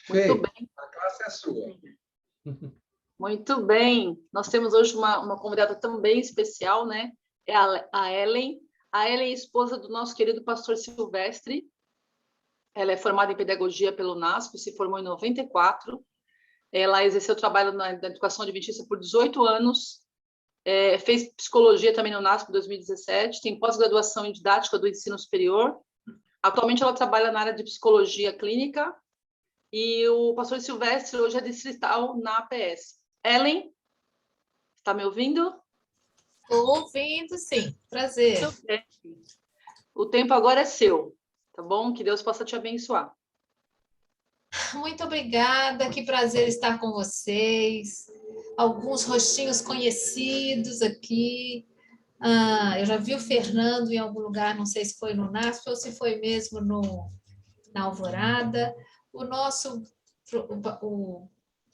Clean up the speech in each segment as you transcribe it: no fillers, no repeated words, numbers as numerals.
Muito Fê, bem, a classe é sua. muito bem. Nós temos hoje uma convidada também especial, né? É a Ellen. A Ellen é esposa do nosso querido pastor Silvestre. Ela é formada em pedagogia pelo NASP, se formou em 94. Ela exerceu trabalho na educação adventista por 18 anos. Fez psicologia também no NASP em 2017. Tem pós-graduação em didática do ensino superior. Atualmente ela trabalha na área de psicologia clínica. E o pastor Silvestre hoje é distrital na APS. Ellen, está me ouvindo? Estou ouvindo, sim. Prazer. Muito bem. O tempo agora é seu, tá bom? Que Deus possa te abençoar. Muito obrigada, que prazer estar com vocês. Alguns rostinhos conhecidos aqui. Eu já vi o Fernando em algum lugar, não sei se foi no NASP ou se foi mesmo na Alvorada.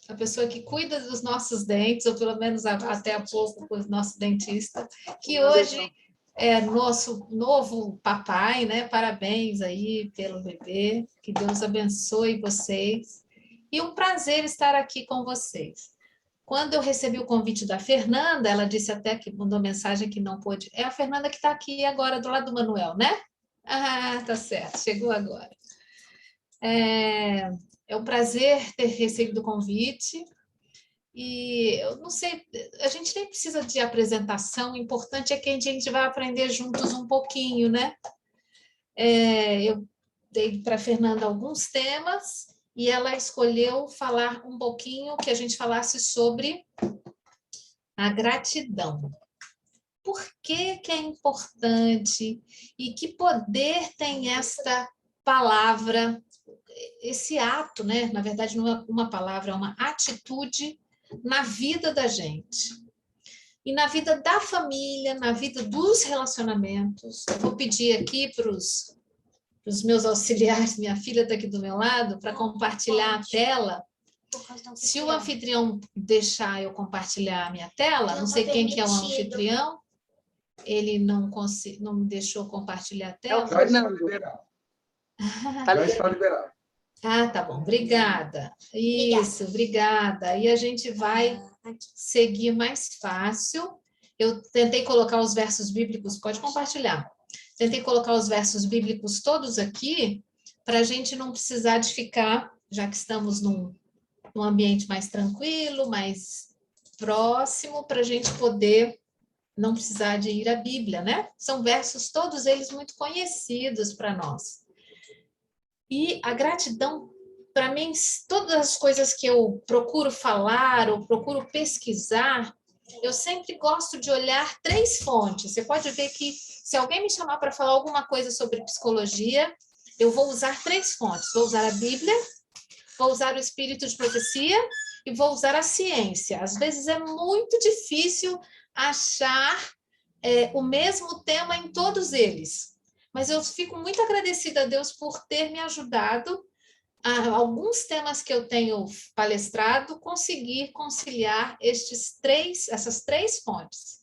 A pessoa que cuida dos nossos dentes, ou pelo menos até há pouco o nosso dentista, que hoje é nosso novo papai, né? Parabéns aí pelo bebê, que Deus abençoe vocês. E um prazer estar aqui com vocês. Quando eu recebi o convite da Fernanda, ela disse até que mandou mensagem que não pôde. É a Fernanda que está aqui agora do lado do Manuel, né? Ah, tá certo, chegou agora. É um prazer ter recebido o convite. E eu não sei, a gente nem precisa de apresentação, o importante é que a gente vai aprender juntos um pouquinho, né? Eu dei para a Fernanda alguns temas e ela escolheu falar um pouquinho, que a gente falasse sobre a gratidão. Por que é importante e que poder tem esta palavra, esse ato, né? Na verdade, não é uma palavra, é uma atitude na vida da gente. E na vida da família, na vida dos relacionamentos. Eu vou pedir aqui para os meus auxiliares, minha filha está aqui do meu lado, para compartilhar a tela. Se o anfitrião deixar eu compartilhar a minha tela, não sei quem que é o anfitrião, ele não me deixou compartilhar a tela. É o Fernando. Já está liberado. Tá bom. Obrigada. Isso, obrigada. E a gente vai seguir mais fácil. Eu tentei colocar os versos bíblicos, pode compartilhar. Tentei colocar os versos bíblicos todos aqui, para a gente não precisar de ficar, já que estamos num ambiente mais tranquilo, mais próximo, para a gente poder não precisar de ir à Bíblia, né? São versos, todos eles muito conhecidos para nós. E a gratidão, para mim, todas as coisas que eu procuro falar ou procuro pesquisar, eu sempre gosto de olhar 3 fontes. Você pode ver que, se alguém me chamar para falar alguma coisa sobre psicologia, eu vou usar 3 fontes. Vou usar a Bíblia, vou usar o espírito de profecia e vou usar a ciência. Às vezes é muito difícil achar o mesmo tema em todos eles. Mas eu fico muito agradecida a Deus por ter me ajudado a alguns temas que eu tenho palestrado, conseguir conciliar essas 3 fontes.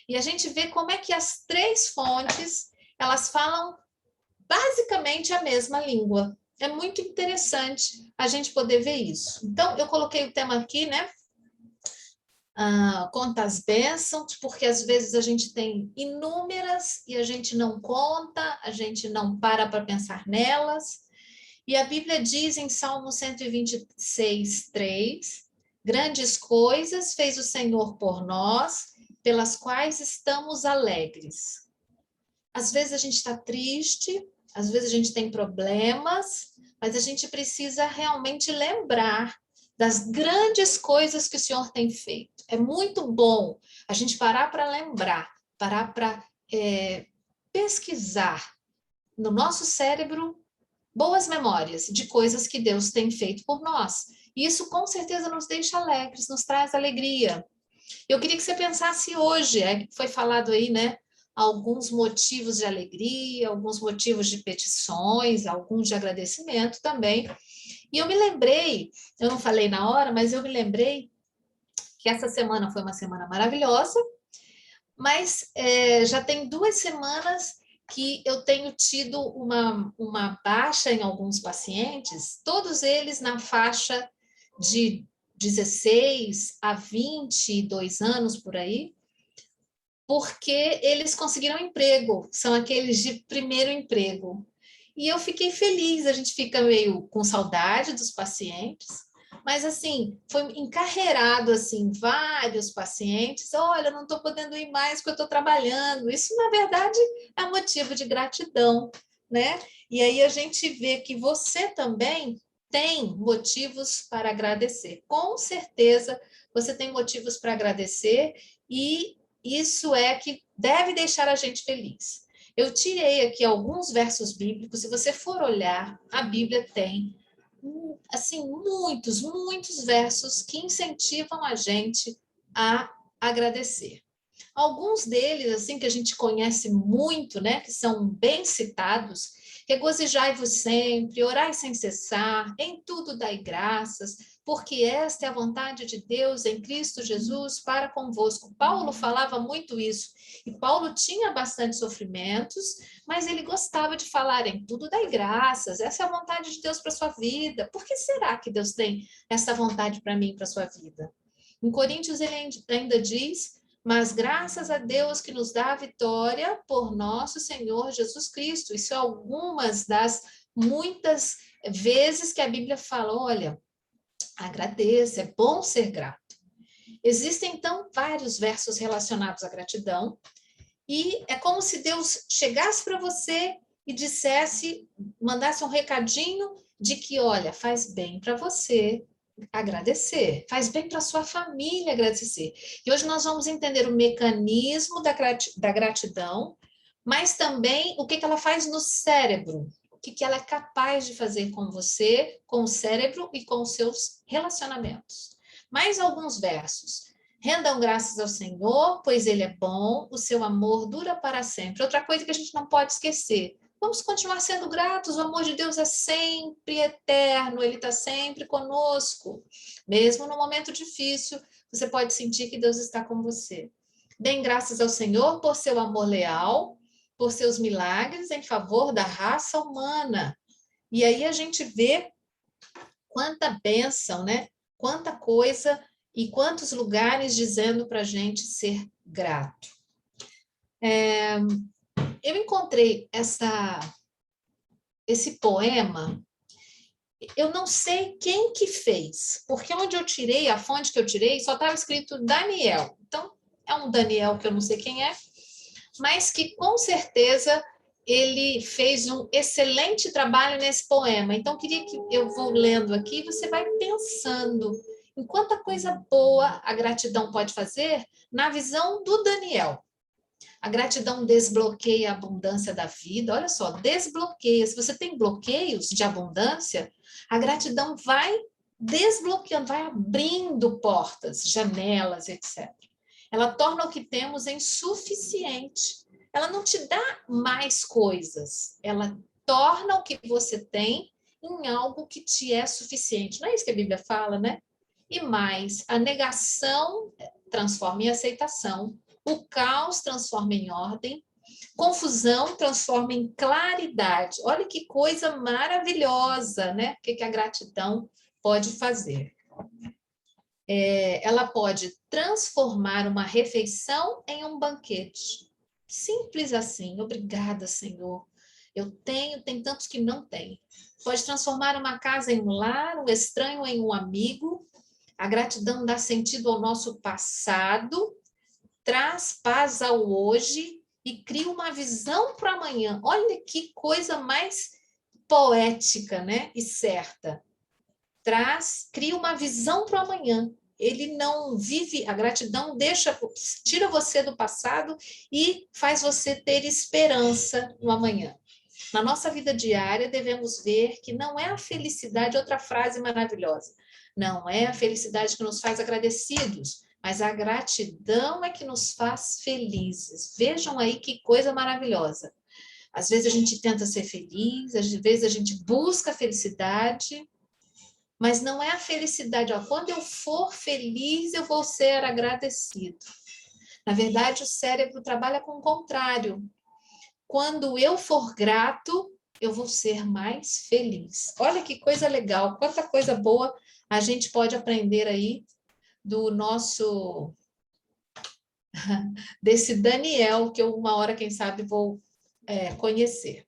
E a gente vê como é que as 3 fontes, elas falam basicamente a mesma língua. É muito interessante a gente poder ver isso. Então, eu coloquei o tema aqui, né? Conta as bênçãos, porque às vezes a gente tem inúmeras e a gente não conta, a gente não para pensar nelas. E a Bíblia diz em Salmo 126, 3, grandes coisas fez o Senhor por nós, pelas quais estamos alegres. Às vezes a gente está triste, às vezes a gente tem problemas, mas a gente precisa realmente lembrar das grandes coisas que o Senhor tem feito. É muito bom a gente parar para lembrar, parar para pesquisar no nosso cérebro boas memórias de coisas que Deus tem feito por nós. E isso com certeza nos deixa alegres, nos traz alegria. Eu queria que você pensasse hoje, foi falado aí, né? Alguns motivos de alegria, alguns motivos de petições, alguns de agradecimento também. E eu me lembrei, eu não falei na hora, mas eu me lembrei que essa semana foi uma semana maravilhosa, mas já tem 2 semanas que eu tenho tido uma baixa em alguns pacientes, todos eles na faixa de 16 a 22 anos por aí, porque eles conseguiram emprego, são aqueles de primeiro emprego. E eu fiquei feliz, a gente fica meio com saudade dos pacientes, mas assim, foi encarreirado assim, vários pacientes, olha, não estou podendo ir mais porque eu estou trabalhando. Isso, na verdade, é motivo de gratidão, né? E aí a gente vê que você também tem motivos para agradecer. Com certeza, você tem motivos para agradecer e isso é que deve deixar a gente feliz. Eu tirei aqui alguns versos bíblicos, se você for olhar, a Bíblia tem assim muitos versos que incentivam a gente a agradecer. Alguns deles, assim, que a gente conhece muito, né, que são bem citados: regozijai-vos sempre, orai sem cessar, em tudo dai graças, porque esta é a vontade de Deus em Cristo Jesus para convosco. Paulo falava muito isso, e Paulo tinha bastante sofrimentos, mas ele gostava de falar em tudo dai graças, essa é a vontade de Deus para sua vida. Por que será que Deus tem essa vontade para mim, para sua vida? Em Coríntios ele ainda diz: mas graças a Deus que nos dá a vitória por nosso Senhor Jesus Cristo. Isso é algumas das muitas vezes que a Bíblia fala, olha, agradeça, é bom ser grato. Existem, então, vários versos relacionados à gratidão, e é como se Deus chegasse para você e dissesse, mandasse um recadinho de que, olha, faz bem para você agradecer, faz bem para sua família agradecer. E hoje nós vamos entender o mecanismo da gratidão, mas também o que ela faz no cérebro, o que ela é capaz de fazer com você, com o cérebro e com os seus relacionamentos. Mais alguns versos. Rendam graças ao Senhor, pois Ele é bom, o seu amor dura para sempre. Outra coisa que a gente não pode esquecer: vamos continuar sendo gratos, o amor de Deus é sempre eterno, Ele está sempre conosco. Mesmo no momento difícil, você pode sentir que Deus está com você. Deem graças ao Senhor por seu amor leal, por seus milagres em favor da raça humana. E aí a gente vê quanta bênção, né? Quanta coisa e quantos lugares dizendo para a gente ser grato. Eu encontrei esse poema, eu não sei quem que fez, porque onde eu tirei, a fonte que eu tirei, só estava escrito Daniel. Então, é um Daniel que eu não sei quem é, mas que com certeza ele fez um excelente trabalho nesse poema. Então, queria que eu vou lendo aqui, você vai pensando em quanta coisa boa a gratidão pode fazer na visão do Daniel. A gratidão desbloqueia a abundância da vida. Olha só, desbloqueia. Se você tem bloqueios de abundância, a gratidão vai desbloqueando, vai abrindo portas, janelas, etc. Ela torna o que temos em suficiente. Ela não te dá mais coisas. Ela torna o que você tem em algo que te é suficiente. Não é isso que a Bíblia fala, né? E mais, a negação transforma em aceitação. O caos transforma em ordem, confusão transforma em claridade. Olha que coisa maravilhosa, né? O que a gratidão pode fazer. Ela pode transformar uma refeição em um banquete. Simples assim. Obrigada, Senhor. Tem tantos que não têm. Pode transformar uma casa em um lar, um estranho em um amigo. A gratidão dá sentido ao nosso passado, traz paz ao hoje e cria uma visão para amanhã. Olha que coisa mais poética, né? E certa. Cria uma visão para o amanhã. Ele não vive, a gratidão tira você do passado e faz você ter esperança no amanhã. Na nossa vida diária, devemos ver que não é a felicidade, outra frase maravilhosa, não é a felicidade que nos faz agradecidos, mas a gratidão é que nos faz felizes. Vejam aí que coisa maravilhosa. Às vezes a gente tenta ser feliz, às vezes a gente busca a felicidade, mas não é a felicidade. Quando eu for feliz, eu vou ser agradecido. Na verdade, o cérebro trabalha com o contrário. quando eu for grato, eu vou ser mais feliz. Olha que coisa legal, quanta coisa boa a gente pode aprender aí do nosso... desse Daniel, que eu uma hora, quem sabe, vou conhecer.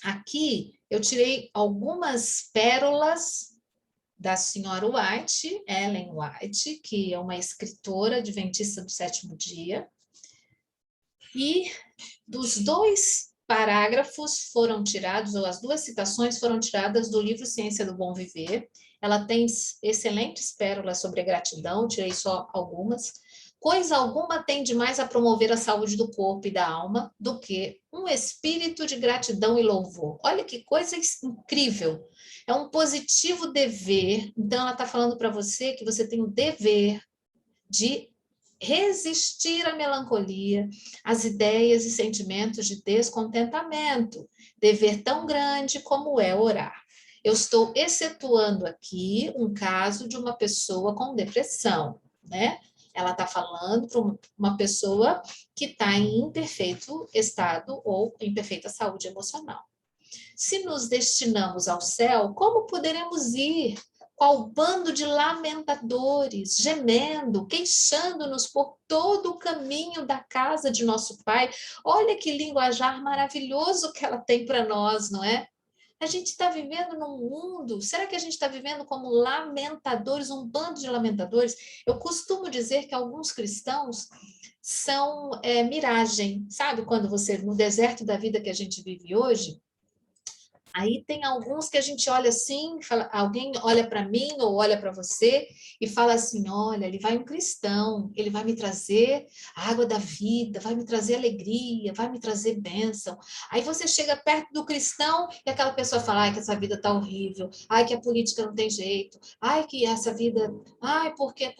Aqui eu tirei algumas pérolas da senhora White, Ellen White, que é uma escritora adventista do sétimo dia, e dos 2 parágrafos foram tirados, ou as 2 citações foram tiradas do livro Ciência do Bom Viver. Ela tem excelentes pérolas sobre a gratidão, tirei só algumas. Coisa alguma tende mais a promover a saúde do corpo e da alma do que um espírito de gratidão e louvor. Olha que coisa incrível. É um positivo dever. Então, ela está falando para você que você tem o dever de resistir à melancolia, às ideias e sentimentos de descontentamento, dever tão grande como é orar. Eu estou excetuando aqui um caso de uma pessoa com depressão, né? Ela está falando para uma pessoa que está em imperfeito estado ou em perfeita saúde emocional. Se nos destinamos ao céu, como poderemos ir? Qual bando de lamentadores, gemendo, queixando-nos por todo o caminho da casa de nosso Pai. Olha que linguajar maravilhoso que ela tem para nós, não é? A gente está vivendo num mundo, será que a gente está vivendo como lamentadores, um bando de lamentadores? Eu costumo dizer que alguns cristãos são miragem, sabe? Quando você, no deserto da vida que a gente vive hoje, aí tem alguns que a gente olha assim, fala, alguém olha para mim ou olha para você e fala assim, olha, ele vai um cristão, ele vai me trazer a água da vida, vai me trazer alegria, vai me trazer bênção. Aí você chega perto do cristão e aquela pessoa fala, ai, que essa vida tá horrível, ai, que a política não tem jeito, ai, que essa vida, ai, por quê,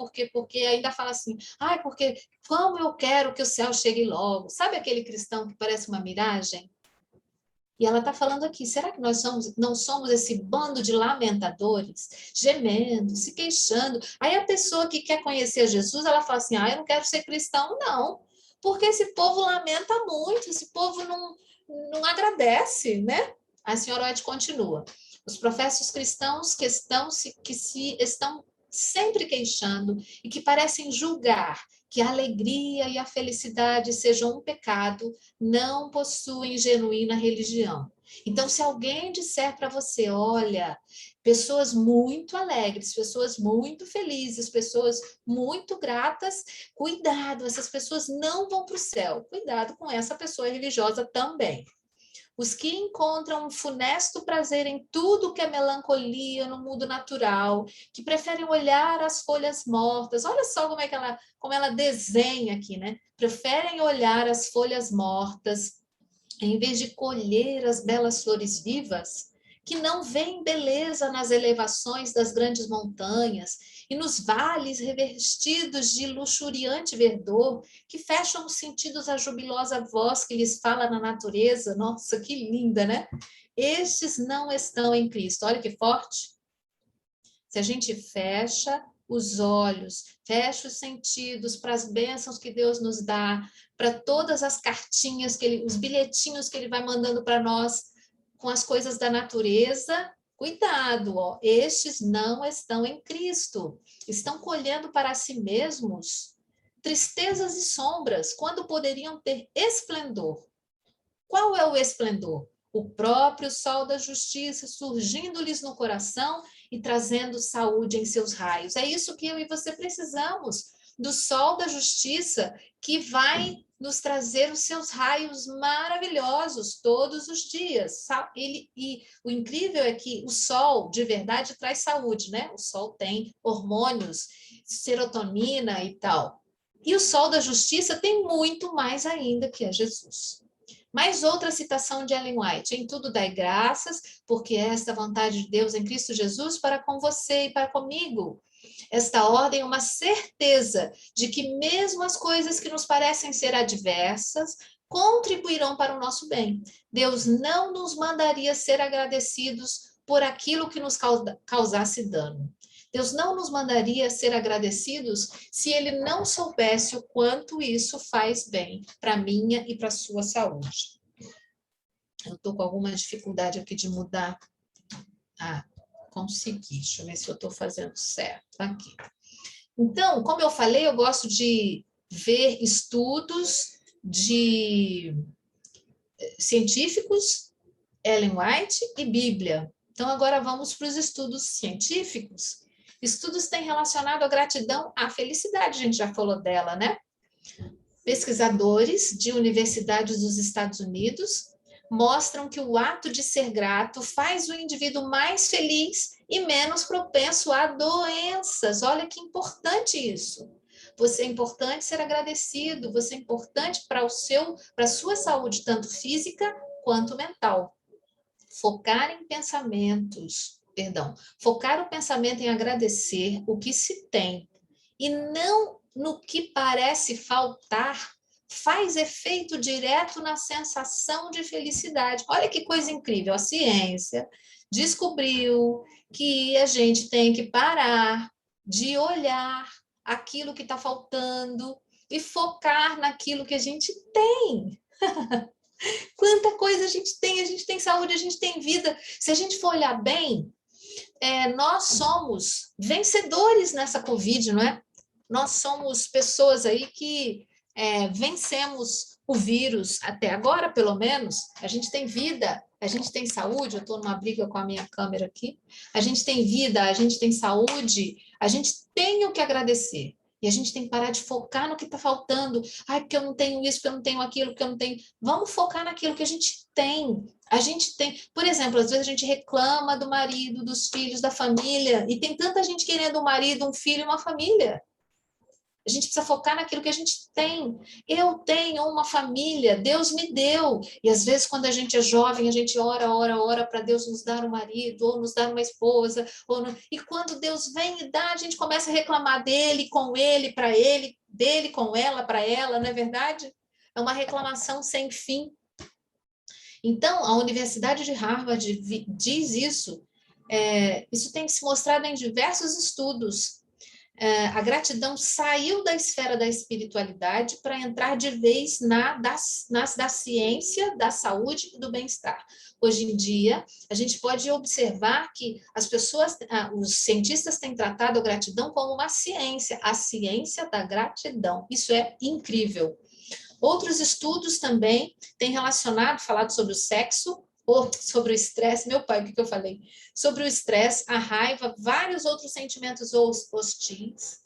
ainda fala assim, ai, porque como eu quero que o céu chegue logo. Sabe aquele cristão que parece uma miragem? E ela está falando aqui, será que nós não somos esse bando de lamentadores, gemendo, se queixando? Aí a pessoa que quer conhecer Jesus, ela fala assim, eu não quero ser cristão, não. Porque esse povo lamenta muito, esse povo não agradece, né? A senhora White continua. Os professos cristãos que estão sempre queixando e que parecem julgar que a alegria e a felicidade sejam um pecado, não possuem genuína religião. Então, se alguém disser para você, olha, pessoas muito alegres, pessoas muito felizes, pessoas muito gratas, cuidado, essas pessoas não vão para o céu. Cuidado com essa pessoa religiosa também. Os que encontram um funesto prazer em tudo que é melancolia no mundo natural, que preferem olhar as folhas mortas. Olha só como ela desenha aqui, né? Preferem olhar as folhas mortas em vez de colher as belas flores vivas, que não veem beleza nas elevações das grandes montanhas e nos vales revestidos de luxuriante verdor, que fecham os sentidos à jubilosa voz que lhes fala na natureza. Nossa, que linda, né? Estes não estão em Cristo. Olha que forte. Se a gente fecha os olhos, fecha os sentidos para as bênçãos que Deus nos dá, para todas as cartinhas, os bilhetinhos que Ele vai mandando para nós, com as coisas da natureza, cuidado, ó, estes não estão em Cristo, estão colhendo para si mesmos tristezas e sombras, quando poderiam ter esplendor. Qual é o esplendor? O próprio sol da justiça surgindo-lhes no coração e trazendo saúde em seus raios. É isso que eu e você precisamos, do sol da justiça que vai nos trazer os seus raios maravilhosos todos os dias. E o incrível é que o sol, de verdade, traz saúde, né? O sol tem hormônios, serotonina e tal. E o sol da justiça tem muito mais ainda, que é Jesus. Mais outra citação de Ellen White: em tudo dai graças, porque esta vontade de Deus em Cristo Jesus para com você e para comigo. Esta ordem é uma certeza de que mesmo as coisas que nos parecem ser adversas contribuirão para o nosso bem. Deus não nos mandaria ser agradecidos por aquilo que nos causasse dano. Deus não nos mandaria ser agradecidos se Ele não soubesse o quanto isso faz bem para a minha e para a sua saúde. Eu estou com alguma dificuldade aqui de mudar. Ah, consegui. Deixa eu ver se eu estou fazendo certo. Aqui. Então, como eu falei, eu gosto de ver estudos científicos, Ellen White e Bíblia. Então, agora vamos para os estudos científicos. Estudos têm relacionado a gratidão à felicidade, a gente já falou dela, né? Pesquisadores de universidades dos Estados Unidos mostram que o ato de ser grato faz o indivíduo mais feliz e menos propenso a doenças. Olha que importante isso. Você é importante ser agradecido, você é importante para a sua saúde, tanto física quanto mental. Focar o pensamento em agradecer o que se tem e não no que parece faltar, faz efeito direto na sensação de felicidade. Olha que coisa incrível, a ciência descobriu que a gente tem que parar de olhar aquilo que está faltando e focar naquilo que a gente tem. Quanta coisa a gente tem saúde, a gente tem vida. Se a gente for olhar bem, nós somos vencedores nessa Covid, não é? Nós somos pessoas aí que vencemos o vírus, até agora, pelo menos. A gente tem vida, a gente tem saúde. Eu estou numa briga com a minha câmera aqui. A gente tem vida, a gente tem saúde, a gente tem o que agradecer. E a gente tem que parar de focar no que está faltando. Ai, porque eu não tenho isso, porque eu não tenho aquilo, porque eu não tenho... Vamos focar naquilo que a gente tem. A gente tem... Por exemplo, às vezes a gente reclama do marido, dos filhos, da família, e tem tanta gente querendo um marido, um filho e uma família. A gente precisa focar naquilo que a gente tem. Eu tenho uma família, Deus me deu. E às vezes, quando a gente é jovem, a gente ora para Deus nos dar um marido, ou nos dar uma esposa. E quando Deus vem e dá, a gente começa a reclamar dele, com ele, para ele, dele com ela, para ela, não é verdade? É uma reclamação sem fim. Então, a Universidade de Harvard diz isso. Isso tem se mostrado em diversos estudos. A gratidão saiu da esfera da espiritualidade para entrar de vez da ciência, da saúde e do bem-estar. Hoje em dia, a gente pode observar que os cientistas têm tratado a gratidão como uma ciência, a ciência da gratidão. Isso é incrível. Outros estudos também têm falado sobre o sexo, ou sobre o estresse, meu pai, o que eu falei? Sobre o estresse, a raiva, vários outros sentimentos hostis,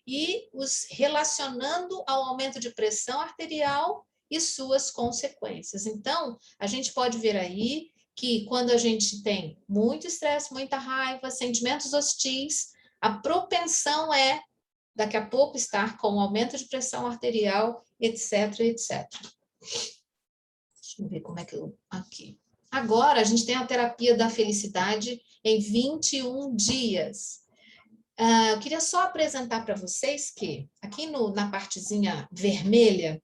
e os relacionando ao aumento de pressão arterial e suas consequências. Então, a gente pode ver aí que quando a gente tem muito estresse, muita raiva, sentimentos hostis, a propensão daqui a pouco, estar com aumento de pressão arterial, etc, etc. Deixa eu ver como é que eu... Aqui. Agora, a gente tem a terapia da felicidade em 21 dias. Eu queria só apresentar para vocês que, aqui na partezinha vermelha,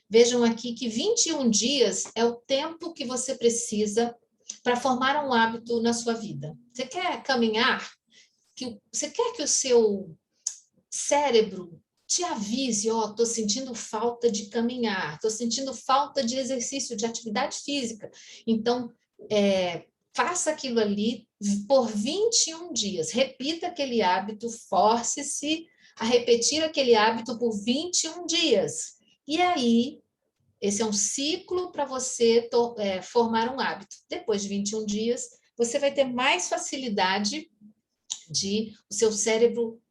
vejam aqui que 21 dias é o tempo que você precisa para formar um hábito na sua vida. Você quer caminhar? Você quer que o seu cérebro te avise, estou sentindo falta de caminhar, estou sentindo falta de exercício, de atividade física. Então, faça aquilo ali por 21 dias. Repita aquele hábito, force-se a repetir aquele hábito por 21 dias. E aí, esse é um ciclo para você formar um hábito. Depois de 21 dias, você vai ter mais facilidade de o seu cérebro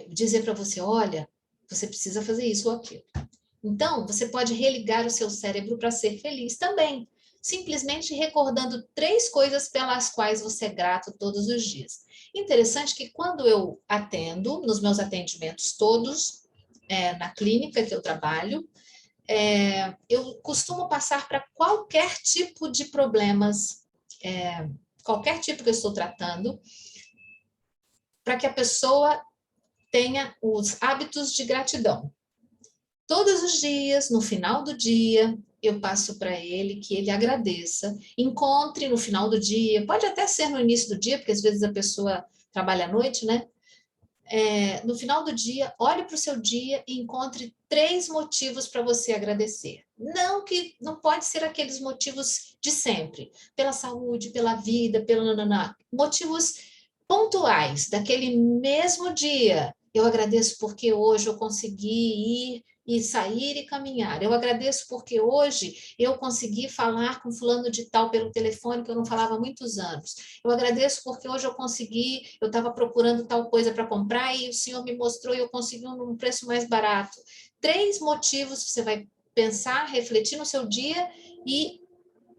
dizer para você, olha, você precisa fazer isso ou aquilo. Então, você pode religar o seu cérebro para ser feliz também, simplesmente recordando 3 coisas pelas quais você é grato todos os dias. Interessante que quando eu atendo, nos meus atendimentos todos, na clínica que eu trabalho, eu costumo passar para qualquer tipo de problemas, qualquer tipo que eu estou tratando, para que a pessoa tenha os hábitos de gratidão. Todos os dias, no final do dia, eu passo para ele que ele agradeça, encontre no final do dia, pode até ser no início do dia, porque às vezes a pessoa trabalha à noite, né? no final do dia, olhe para o seu dia e encontre 3 motivos para você agradecer. Não pode ser aqueles motivos de sempre, pela saúde, pela vida, motivos pontuais daquele mesmo dia. Eu agradeço porque hoje eu consegui ir e sair e caminhar. Eu agradeço porque hoje eu consegui falar com fulano de tal pelo telefone que eu não falava há muitos anos. Eu agradeço porque hoje eu estava procurando tal coisa para comprar e o senhor me mostrou e eu consegui um preço mais barato. 3 motivos, você vai pensar, refletir no seu dia e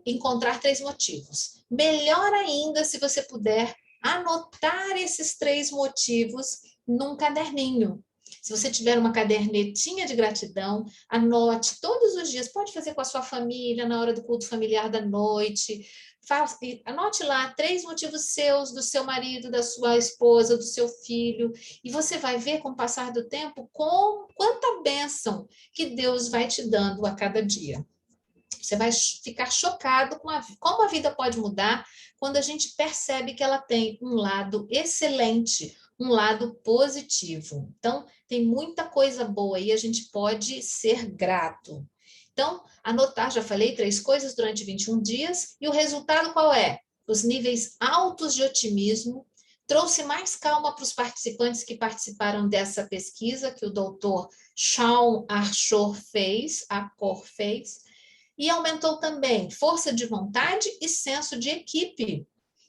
encontrar 3 motivos. Melhor ainda se você puder anotar esses 3 motivos num caderninho. Se você tiver uma cadernetinha de gratidão, anote todos os dias. Pode fazer com a sua família, na hora do culto familiar da noite. Anote lá 3 motivos seus, do seu marido, da sua esposa, do seu filho. E você vai ver, com o passar do tempo, quanta bênção que Deus vai te dando a cada dia. Você vai ficar chocado com como a vida pode mudar quando a gente percebe que ela tem um lado excelente, um lado positivo. Então, tem muita coisa boa aí, a gente pode ser grato. Então, anotar, já falei, 3 coisas durante 21 dias, e o resultado qual é? Os níveis altos de otimismo, trouxe mais calma para os participantes que participaram dessa pesquisa, que o doutor Shawn Arshor fez, e aumentou também força de vontade e senso de equipe.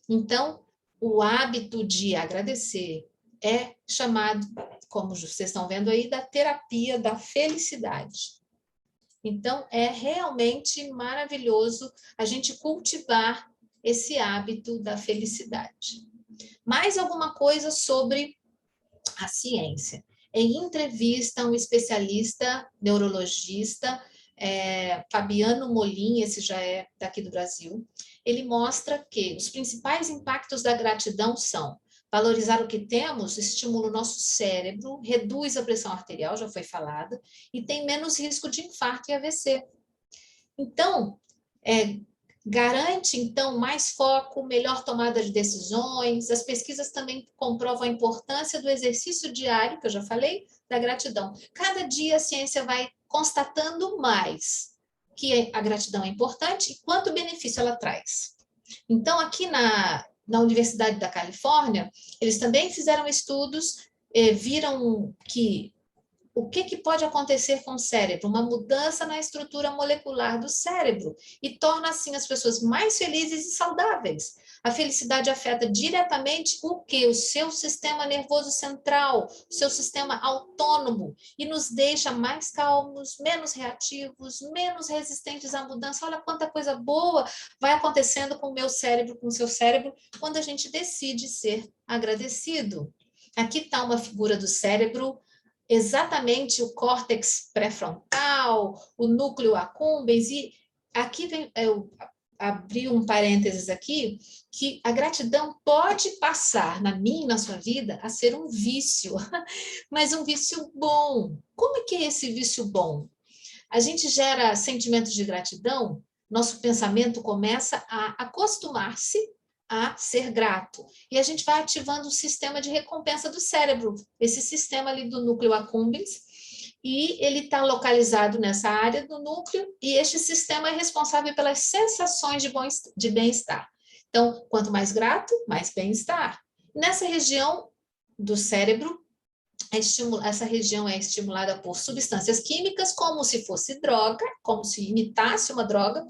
Então, o hábito de agradecer é chamado, como vocês estão vendo aí, da terapia da felicidade. Então, é realmente maravilhoso a gente cultivar esse hábito da felicidade. Mais alguma coisa sobre a ciência. Em entrevista, um especialista neurologista, Fabiano Molin, esse já é daqui do Brasil, ele mostra que os principais impactos da gratidão são: valorizar o que temos estimula o nosso cérebro, reduz a pressão arterial, já foi falado, e tem menos risco de infarto e AVC. Então, garante, então, mais foco, melhor tomada de decisões. As pesquisas também comprovam a importância do exercício diário, que eu já falei, da gratidão. Cada dia a ciência vai constatando mais que a gratidão é importante e quanto benefício ela traz. Então, aqui na Universidade da Califórnia, eles também fizeram estudos, viram que o que pode acontecer com o cérebro? Uma mudança na estrutura molecular do cérebro e torna, assim, as pessoas mais felizes e saudáveis. A felicidade afeta diretamente o quê? O seu sistema nervoso central, o seu sistema autônomo, e nos deixa mais calmos, menos reativos, menos resistentes à mudança. Olha quanta coisa boa vai acontecendo com o meu cérebro, com o seu cérebro, quando a gente decide ser agradecido. Aqui está uma figura do cérebro, exatamente o córtex pré-frontal, o núcleo accumbens, e aqui eu abri um parênteses aqui, que a gratidão pode passar na minha e na sua vida a ser um vício, mas um vício bom. Como é que é esse vício bom? A gente gera sentimentos de gratidão, nosso pensamento começa a acostumar-se a ser grato. E a gente vai ativando o sistema de recompensa do cérebro, esse sistema ali do núcleo accumbens, e ele está localizado nessa área do núcleo, e este sistema é responsável pelas sensações de bem-estar. Então, quanto mais grato, mais bem-estar. Nessa região do cérebro, essa região é estimulada por substâncias químicas, como se fosse droga, como se imitasse uma droga,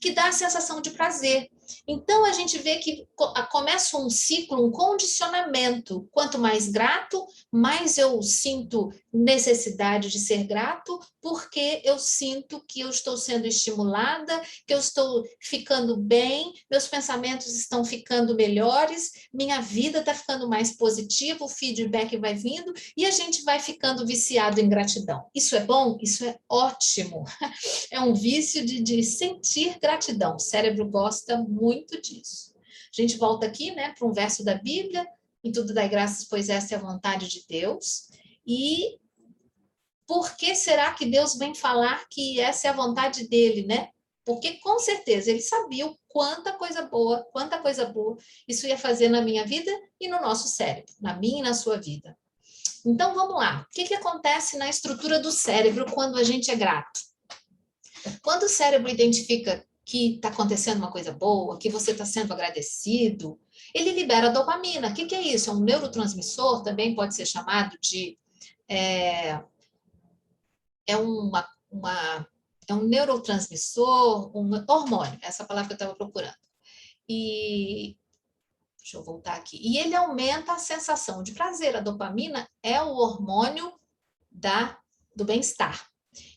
que dá a sensação de prazer. Então, a gente vê que começa um ciclo, um condicionamento. Quanto mais grato, mais eu sinto necessidade de ser grato, porque eu sinto que eu estou sendo estimulada, que eu estou ficando bem, meus pensamentos estão ficando melhores, minha vida está ficando mais positiva, o feedback vai vindo, e a gente vai ficando viciado em gratidão. Isso é bom? Isso é ótimo. É um vício de sentir gratidão. O cérebro gosta muito disso. A gente volta aqui, né, para um verso da Bíblia: em tudo dai graças, pois essa é a vontade de Deus. E por que será que Deus vem falar que essa é a vontade dele, né? Porque, com certeza, ele sabia quanta coisa boa isso ia fazer na minha vida e no nosso cérebro, na minha e na sua vida. Então, vamos lá. O que acontece na estrutura do cérebro quando a gente é grato? Quando o cérebro identifica que está acontecendo uma coisa boa, que você está sendo agradecido, ele libera dopamina. O que é isso? É um neurotransmissor, também pode ser chamado de... É um neurotransmissor, um hormônio, essa palavra que eu estava procurando. E deixa eu voltar aqui. E ele aumenta a sensação de prazer. A dopamina é o hormônio do bem-estar.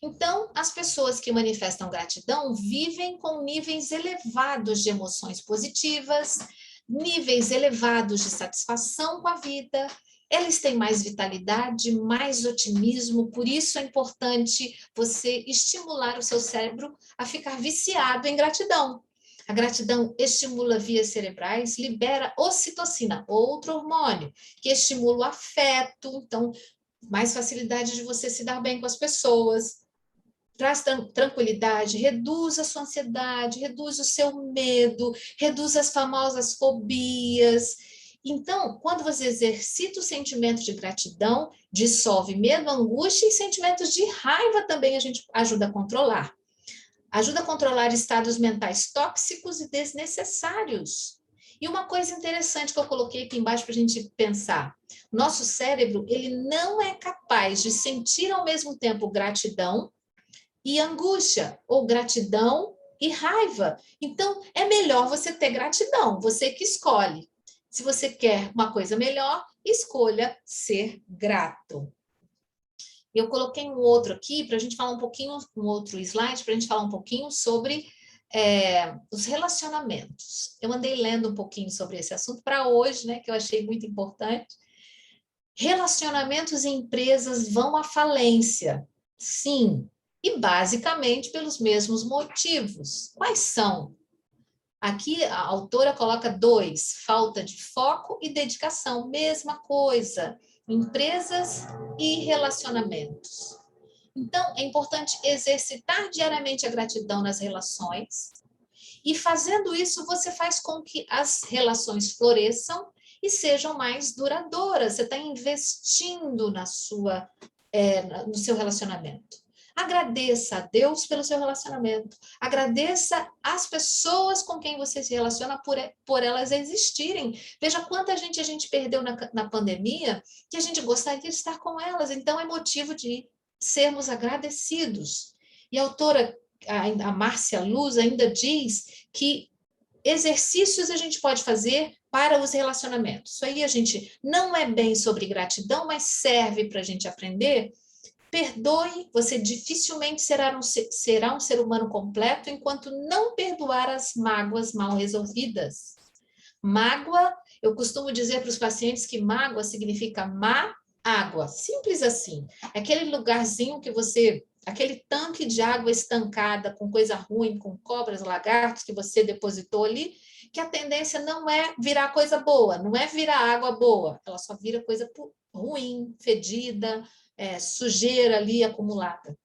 Então, as pessoas que manifestam gratidão vivem com níveis elevados de emoções positivas, níveis elevados de satisfação com a vida. Eles têm mais vitalidade, mais otimismo, por isso é importante você estimular o seu cérebro a ficar viciado em gratidão. A gratidão estimula vias cerebrais, libera ocitocina, outro hormônio, que estimula o afeto, então, mais facilidade de você se dar bem com as pessoas, traz tranquilidade, reduz a sua ansiedade, reduz o seu medo, reduz as famosas fobias. Então, quando você exercita o sentimento de gratidão, dissolve medo, angústia e sentimentos de raiva também a gente ajuda a controlar. Ajuda a controlar estados mentais tóxicos e desnecessários. E uma coisa interessante que eu coloquei aqui embaixo para a gente pensar. Nosso cérebro, ele não é capaz de sentir ao mesmo tempo gratidão e angústia, ou gratidão e raiva. Então, é melhor você ter gratidão, você que escolhe. Se você quer uma coisa melhor, escolha ser grato. Eu coloquei um outro aqui para a gente falar um pouquinho, um outro slide para a gente falar um pouquinho sobre os relacionamentos. Eu andei lendo um pouquinho sobre esse assunto para hoje, né, que eu achei muito importante. Relacionamentos em empresas vão à falência. Sim, e basicamente pelos mesmos motivos. Quais são? Aqui a autora coloca 2, falta de foco e dedicação, mesma coisa, empresas e relacionamentos. Então, é importante exercitar diariamente a gratidão nas relações, e fazendo isso, você faz com que as relações floresçam e sejam mais duradouras. Você está investindo no seu relacionamento. Agradeça a Deus pelo seu relacionamento. Agradeça as pessoas com quem você se relaciona por elas existirem. Veja quanta gente a gente perdeu na pandemia que a gente gostaria de estar com elas. Então, é motivo de sermos agradecidos. E a autora, a Márcia Luz, ainda diz que exercícios a gente pode fazer para os relacionamentos. Isso aí a gente não é bem sobre gratidão, mas serve para a gente aprender. Perdoe, você dificilmente será um ser humano completo enquanto não perdoar as mágoas mal resolvidas. Mágoa, eu costumo dizer para os pacientes que mágoa significa má água, simples assim. É aquele lugarzinho que aquele tanque de água estancada com coisa ruim, com cobras, lagartos que você depositou ali, que a tendência não é virar coisa boa, não é virar água boa, ela só vira coisa ruim, fedida, sujeira ali acumulada.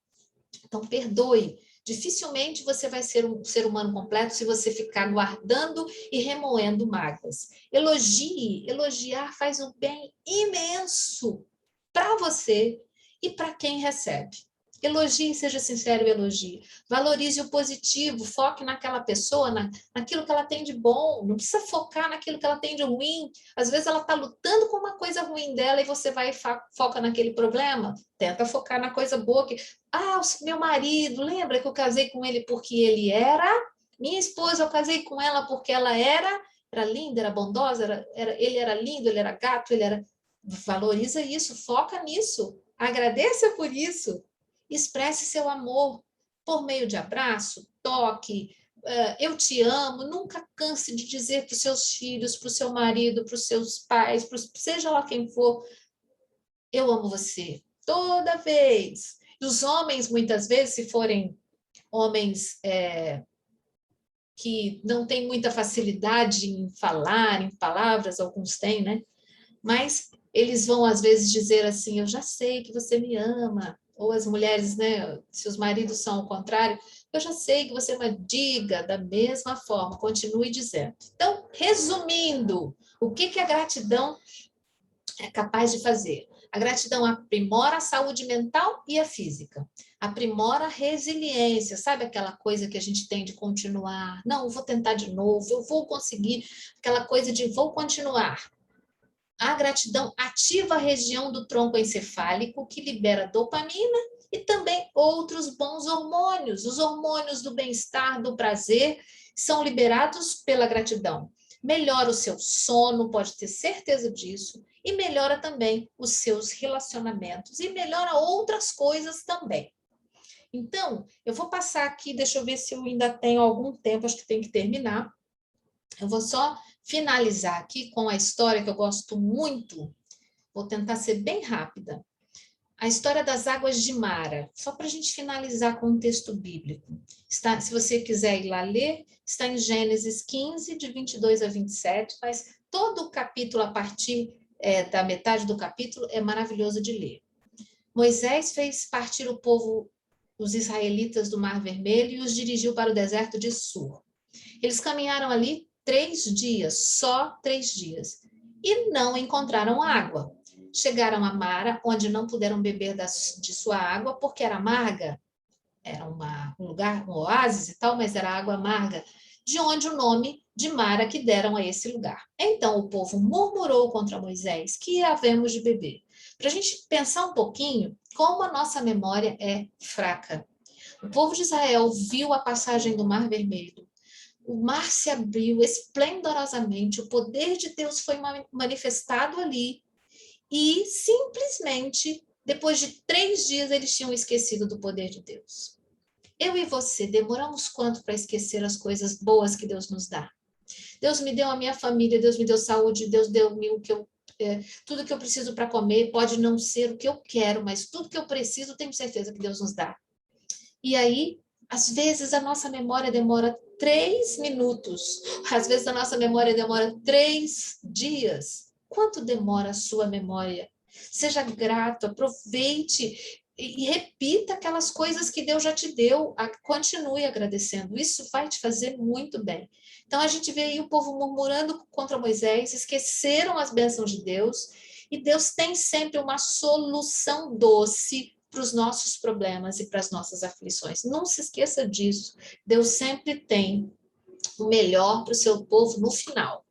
Então, perdoe. Dificilmente você vai ser um ser humano completo se você ficar guardando e remoendo mágoas. Elogie. Elogiar faz um bem imenso para você e para quem recebe. Elogie, seja sincero e elogie. Valorize o positivo, foque naquela pessoa, naquilo que ela tem de bom. Não precisa focar naquilo que ela tem de ruim. Às vezes ela está lutando com uma coisa ruim dela e você vai e foca naquele problema. Tenta focar na coisa boa. O meu marido, lembra que eu casei com ele porque ele era? Minha esposa, eu casei com ela porque ela era linda, era bondosa, ele era lindo, ele era gato, ele era... Valoriza isso, foca nisso. Agradeça por isso. Expresse seu amor por meio de abraço, toque, eu te amo. Nunca canse de dizer para os seus filhos, para o seu marido, para os seus pais, seja lá quem for, eu amo você. Toda vez. E os homens, muitas vezes, se forem homens que não têm muita facilidade em falar, em palavras, alguns têm, né? Mas eles vão, às vezes, dizer assim, eu já sei que você me ama. Ou as mulheres, né, se os maridos são ao contrário, eu já sei que você me diga da mesma forma, continue dizendo. Então, resumindo, o que a gratidão é capaz de fazer? A gratidão aprimora a saúde mental e a física. Aprimora a resiliência, sabe aquela coisa que a gente tem de continuar? Não, eu vou tentar de novo, eu vou conseguir. Aquela coisa de vou continuar. A gratidão ativa a região do tronco encefálico, que libera dopamina e também outros bons hormônios. Os hormônios do bem-estar, do prazer, são liberados pela gratidão. Melhora o seu sono, pode ter certeza disso, e melhora também os seus relacionamentos, e melhora outras coisas também. Então, eu vou passar aqui, deixa eu ver se eu ainda tenho algum tempo, acho que tem que terminar. Eu vou só finalizar aqui com a história que eu gosto muito, vou tentar ser bem rápida. A história das águas de Mara, só para a gente finalizar com um texto bíblico. Está, se você quiser ir lá ler, está em Gênesis 15, de 22 a 27, mas todo o capítulo, a partir da metade do capítulo, é maravilhoso de ler. Moisés fez partir o povo, os israelitas, do Mar Vermelho e os dirigiu para o deserto de Sur. Eles caminharam ali 3 dias, só 3 dias, e não encontraram água. Chegaram a Mara, onde não puderam beber de sua água, porque era amarga. Era um lugar, um oásis e tal, mas era água amarga, de onde o nome de Mara que deram a esse lugar. Então o povo murmurou contra Moisés, que havemos de beber. Para a gente pensar um pouquinho como a nossa memória é fraca. O povo de Israel viu a passagem do Mar Vermelho. O mar se abriu esplendorosamente, o poder de Deus foi manifestado ali, e simplesmente, depois de 3 dias, eles tinham esquecido do poder de Deus. Eu e você, demoramos quanto para esquecer as coisas boas que Deus nos dá? Deus me deu a minha família, Deus me deu saúde, Deus deu-me tudo que eu preciso para comer. Pode não ser o que eu quero, mas tudo que eu preciso, tenho certeza que Deus nos dá. E aí, às vezes, a nossa memória demora 3 minutos. Às vezes, a nossa memória demora 3 dias. Quanto demora a sua memória? Seja grato, aproveite e repita aquelas coisas que Deus já te deu. Continue agradecendo. Isso vai te fazer muito bem. Então, a gente vê aí o povo murmurando contra Moisés, esqueceram as bênçãos de Deus, e Deus tem sempre uma solução doce para os nossos problemas e para as nossas aflições. Não se esqueça disso. Deus sempre tem o melhor para o seu povo no final.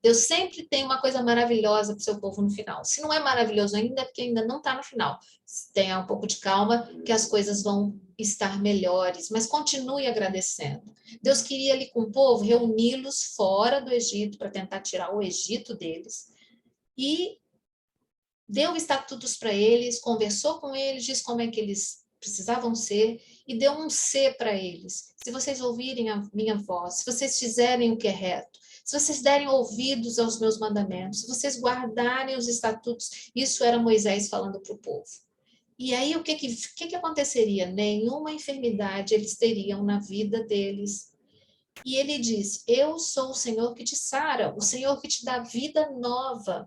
Deus sempre tem uma coisa maravilhosa para o seu povo no final. Se não é maravilhoso ainda, é porque ainda não está no final. Tenha um pouco de calma, que as coisas vão estar melhores, mas continue agradecendo. Deus queria ali com o povo reuni-los fora do Egito para tentar tirar o Egito deles, e deu estatutos para eles, conversou com eles, disse como é que eles precisavam ser, e deu um C para eles. Se vocês ouvirem a minha voz, se vocês fizerem o que é reto, se vocês derem ouvidos aos meus mandamentos, se vocês guardarem os estatutos, isso era Moisés falando para o povo. E aí o que aconteceria? Nenhuma enfermidade eles teriam na vida deles. E ele diz: eu sou o Senhor que te sara, o Senhor que te dá vida nova.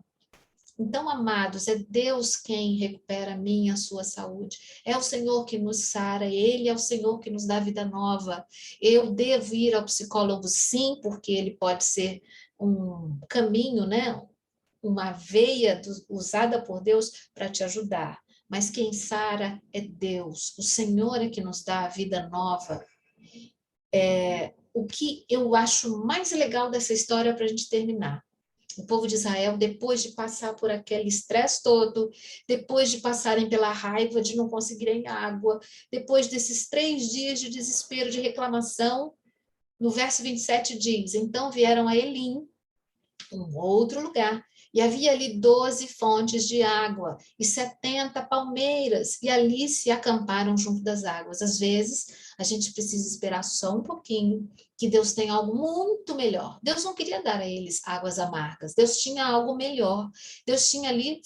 Então, amados, é Deus quem recupera a minha, a sua saúde. É o Senhor que nos sara, Ele é o Senhor que nos dá vida nova. Eu devo ir ao psicólogo, sim, porque ele pode ser um caminho, né? Uma veia usada por Deus para te ajudar. Mas quem sara é Deus. O Senhor é que nos dá a vida nova. O que eu acho mais legal dessa história, para a gente terminar: o povo de Israel, depois de passar por aquele estresse todo, depois de passarem pela raiva de não conseguirem água, depois desses 3 dias de desespero, de reclamação, no verso 27 diz: então vieram a Elim, um outro lugar, e havia ali 12 fontes de água e 70 palmeiras, e ali se acamparam junto das águas. Às vezes, a gente precisa esperar só um pouquinho, que Deus tem algo muito melhor. Deus não queria dar a eles águas amargas, Deus tinha algo melhor. Deus tinha ali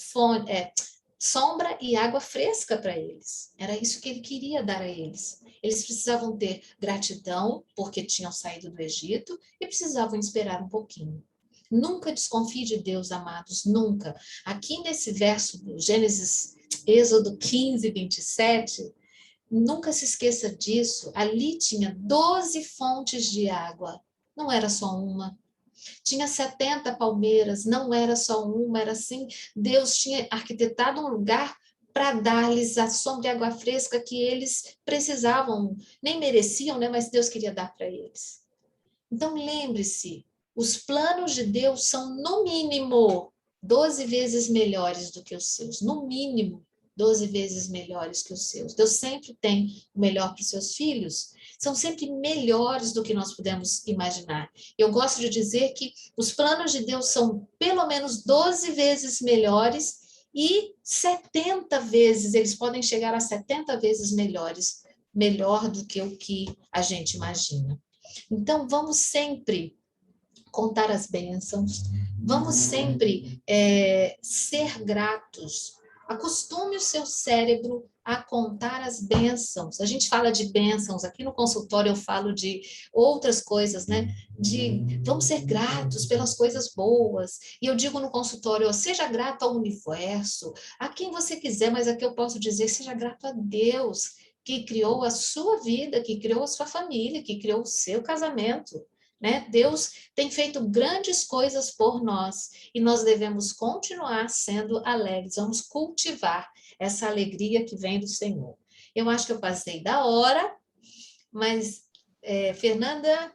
sombra e água fresca para eles. Era isso que ele queria dar a eles. Eles precisavam ter gratidão, porque tinham saído do Egito, e precisavam esperar um pouquinho. Nunca desconfie de Deus, amados, nunca. Aqui nesse verso do Êxodo 15, 27, nunca se esqueça disso. Ali tinha 12 fontes de água, não era só uma. Tinha 70 palmeiras, não era só uma, era assim, Deus tinha arquitetado um lugar para dar-lhes a sombra e água fresca que eles precisavam, nem mereciam, né? Mas Deus queria dar para eles. Então, lembre-se, os planos de Deus são, no mínimo, 12 vezes melhores do que os seus. No mínimo, 12 vezes melhores que os seus. Deus sempre tem o melhor para os seus filhos. São sempre melhores do que nós podemos imaginar. Eu gosto de dizer que os planos de Deus são pelo menos 12 vezes melhores e 70 vezes, eles podem chegar a 70 vezes melhores, melhor do que o que a gente imagina. Então, vamos sempre contar as bênçãos, vamos sempre ser gratos. Acostume o seu cérebro a contar as bênçãos. A gente fala de bênçãos, aqui no consultório eu falo de outras coisas, né? Vamos ser gratos pelas coisas boas. E eu digo no consultório, seja grato ao universo, a quem você quiser, mas aqui eu posso dizer, seja grato a Deus, que criou a sua vida, que criou a sua família, que criou o seu casamento. Né? Deus tem feito grandes coisas por nós e nós devemos continuar sendo alegres, vamos cultivar essa alegria que vem do Senhor. Eu acho que eu passei da hora, mas Fernanda,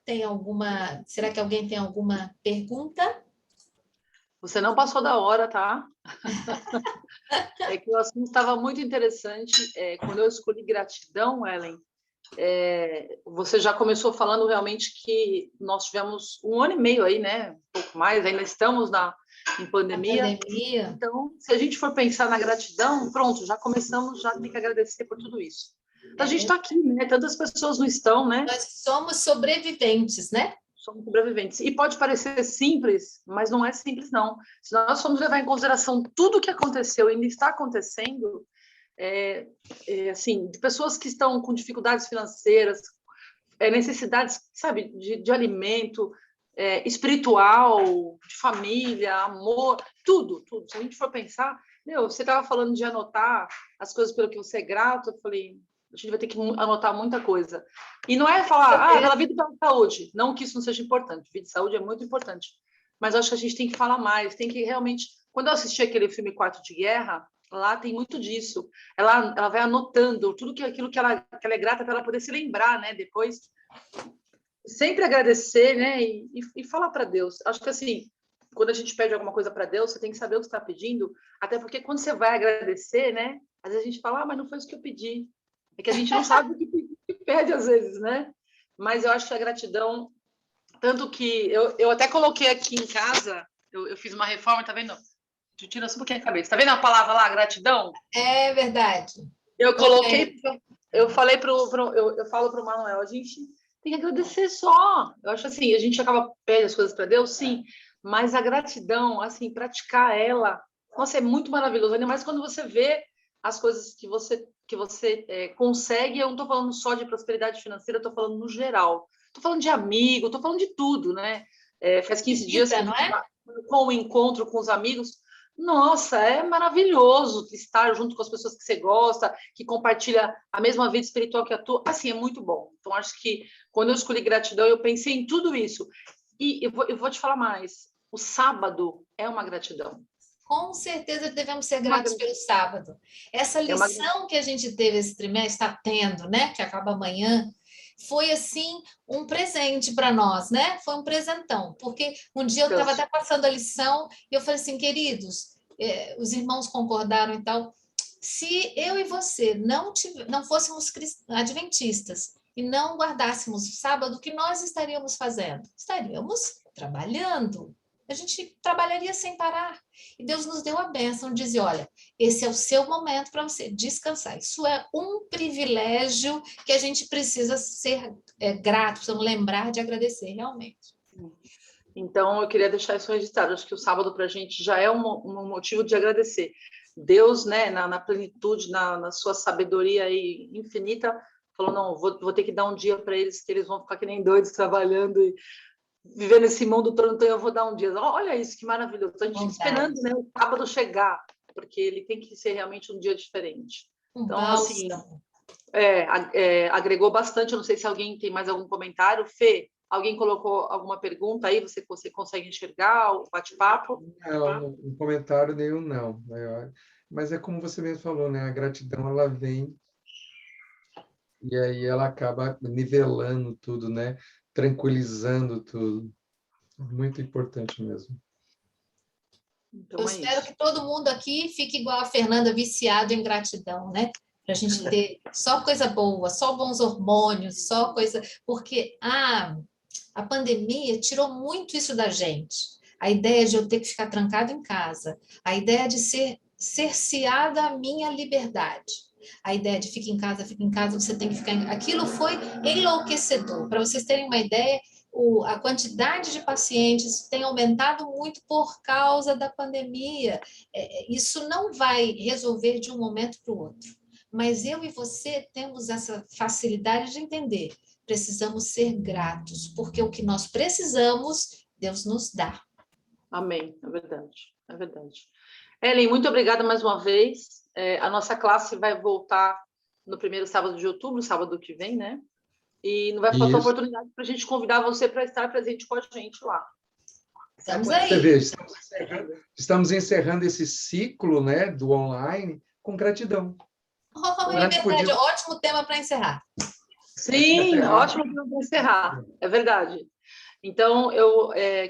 será que alguém tem alguma pergunta? Você não passou da hora, tá? É que o assunto estava muito interessante. Quando eu escolhi gratidão, Ellen, você já começou falando realmente que nós tivemos 1 ano e meio aí, né? Um pouco mais, ainda estamos em pandemia. Então, se a gente for pensar na gratidão, pronto, já começamos, já tem que agradecer por tudo isso. Então, a gente está aqui, né? Tantas pessoas não estão, né? Nós somos sobreviventes, né? Somos sobreviventes. E pode parecer simples, mas não é simples, não. Se nós formos levar em consideração tudo o que aconteceu e ainda está acontecendo, assim, de pessoas que estão com dificuldades financeiras, necessidades, sabe, de alimento, espiritual, de família, amor, tudo. Se a gente for pensar, você estava falando de anotar as coisas pelo que você é grato, eu falei, a gente vai ter que anotar muita coisa. E não é falar, pela vida e pela saúde. Não que isso não seja importante. Vida e saúde é muito importante. Mas eu acho que a gente tem que falar mais, tem que realmente... Quando eu assisti aquele filme Quarto de Guerra, lá tem muito disso. Ela vai anotando tudo aquilo que ela é grata para ela poder se lembrar, né? Depois, sempre agradecer, né? E falar para Deus. Acho que assim, quando a gente pede alguma coisa para Deus, você tem que saber o que está pedindo, até porque quando você vai agradecer, né? Às vezes a gente fala, mas não foi isso que eu pedi. É que a gente não sabe o que pede às vezes, né? Mas eu acho que a gratidão, tanto que eu até coloquei aqui em casa, eu fiz uma reforma, tá vendo? Tira só um pouquinho a cabeça. Tá vendo a palavra lá, gratidão? É verdade. Eu coloquei, eu falei eu falo pro Manuel, a gente tem que agradecer só. Eu acho assim, a gente acaba pede as coisas para Deus, sim, mas a gratidão, assim, praticar ela, nossa, é muito maravilhoso. Ainda mais quando você vê as coisas que você consegue. Eu não estou falando só de prosperidade financeira, eu estou falando no geral. Estou falando de amigo, estou falando de tudo, né? Faz 15 dias que não é? com o encontro com os amigos. Nossa, é maravilhoso estar junto com as pessoas que você gosta, que compartilha a mesma vida espiritual que a tua. Assim, é muito bom. Então, acho que quando eu escolhi gratidão, eu pensei em tudo isso. E eu vou te falar mais. O sábado é uma gratidão. Com certeza devemos ser gratos pelo sábado. Essa lição que a gente teve esse trimestre, está tendo, né? Que acaba amanhã, foi assim um presente para nós, né? Foi um presentão, porque um dia eu estava até passando a lição e eu falei assim, queridos, os irmãos concordaram e tal, se eu e você não fôssemos adventistas e não guardássemos o sábado, o que nós estaríamos fazendo? Estaríamos trabalhando. A gente trabalharia sem parar. E Deus nos deu a bênção de dizer, olha, esse é o seu momento para você descansar. Isso é um privilégio que a gente precisa ser grato, precisamos lembrar de agradecer realmente. Então, eu queria deixar isso registrado. Acho que o sábado para a gente já é um motivo de agradecer. Deus, né, na plenitude, na sua sabedoria aí infinita, falou, não, vou ter que dar um dia para eles, que eles vão ficar que nem doidos trabalhando e viver nesse mundo todo, então eu vou dar um dia. Olha isso, que maravilhoso. Então, a gente esperando, né, o sábado chegar, porque ele tem que ser realmente um dia diferente. Então, assim, agregou bastante. Eu não sei se alguém tem mais algum comentário. Fê, Alguém colocou alguma pergunta aí? Você consegue enxergar o bate-papo? Não, um comentário nenhum, não. Mas é como você mesmo falou, né? A gratidão, ela vem e aí ela acaba nivelando tudo, né? Tranquilizando tudo. Muito importante mesmo. Eu Então é espero isso. que todo mundo aqui fique igual a Fernanda, viciado em gratidão, né? Para a gente ter só coisa boa, só bons hormônios, só coisa. Porque a pandemia tirou muito isso da gente. A ideia de eu ter que ficar trancado em casa, a ideia de ser cerceada a minha liberdade, a ideia de fica em casa, você tem que ficar. Aquilo foi enlouquecedor. Para vocês terem uma ideia, a quantidade de pacientes tem aumentado muito por causa da pandemia. Isso não vai resolver de um momento para o outro. Mas eu e você temos essa facilidade de entender. Precisamos ser gratos, porque o que nós precisamos, Deus nos dá. Amém, é verdade, é verdade. Ellen, muito obrigada mais uma vez. A nossa classe vai voltar no primeiro sábado de outubro, sábado que vem, né? E não vai faltar oportunidade para a gente convidar você para estar presente com a gente lá. Estamos aí. Você vê, estamos encerrando esse ciclo, né, do online com gratidão. É verdade, ótimo tema para encerrar. Sim, ótimo para encerrar, é verdade. Então,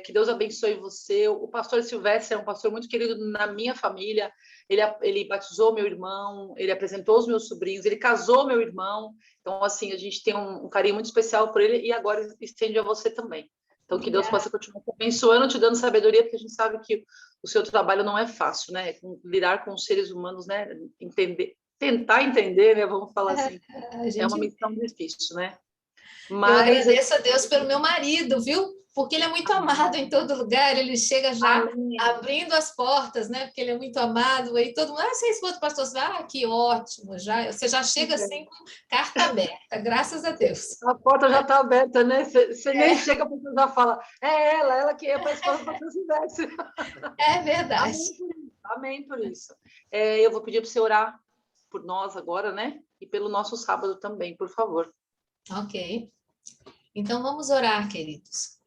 que Deus abençoe você. O pastor Silvestre é um pastor muito querido na minha família. Ele batizou meu irmão, ele apresentou os meus sobrinhos, ele casou meu irmão. Então, assim, a gente tem um carinho muito especial por ele e agora estende a você também. Então, que Deus possa continuar te abençoando, te dando sabedoria, porque a gente sabe que o seu trabalho não é fácil, né? Lidar com os seres humanos, né? Tentar entender, né? Vamos falar assim. É uma missão difícil, né? Eu agradeço a Deus pelo meu marido, viu? Porque ele é muito amado em todo lugar, ele chega já abrindo as portas, né? Porque ele é muito amado, aí todo mundo, você é esposa do pastor, que ótimo, você já chega assim com carta aberta, graças a Deus. A porta já está aberta, né? Você nem chega, a pessoa já fala, ela que é para a esposa do pastor Silvestre. É verdade. Amém por isso. Eu vou pedir para você orar por nós agora, né? E pelo nosso sábado também, por favor. Ok. Então, vamos orar, queridos.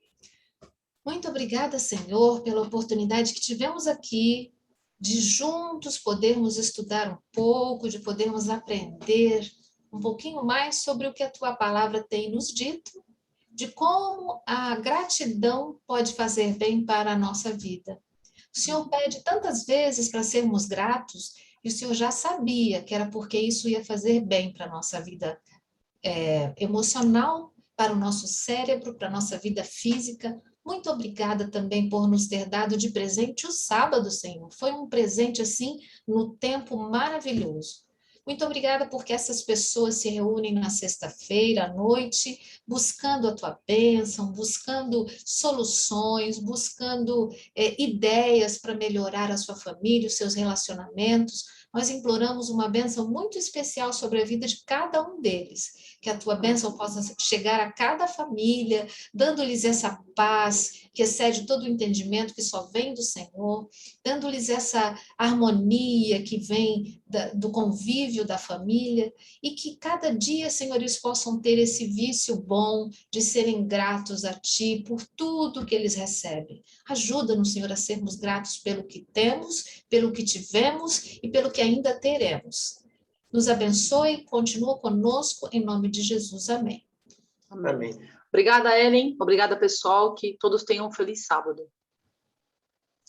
Muito obrigada, Senhor, pela oportunidade que tivemos aqui de juntos podermos estudar um pouco, de podermos aprender um pouquinho mais sobre o que a Tua palavra tem nos dito, de como a gratidão pode fazer bem para a nossa vida. O Senhor pede tantas vezes para sermos gratos e o Senhor já sabia que era porque isso ia fazer bem para a nossa vida emocional, para o nosso cérebro, para a nossa vida física. Muito obrigada também por nos ter dado de presente o sábado, Senhor. Foi um presente, assim, no tempo maravilhoso. Muito obrigada porque essas pessoas se reúnem na sexta-feira à noite, buscando a Tua bênção, buscando soluções, buscando ideias para melhorar a sua família, os seus relacionamentos. Nós imploramos uma bênção muito especial sobre a vida de cada um deles. Que a Tua bênção possa chegar a cada família, dando-lhes essa paz que excede todo o entendimento que só vem do Senhor, dando-lhes essa harmonia que vem do convívio da família, e que cada dia, Senhor, eles possam ter esse vício bom de serem gratos a Ti por tudo que eles recebem. Ajuda-nos, Senhor, a sermos gratos pelo que temos, pelo que tivemos e pelo que ainda teremos. Nos abençoe, continua conosco, em nome de Jesus. Amém. Amém. Obrigada, Ellen. Obrigada, pessoal. Que todos tenham um feliz sábado.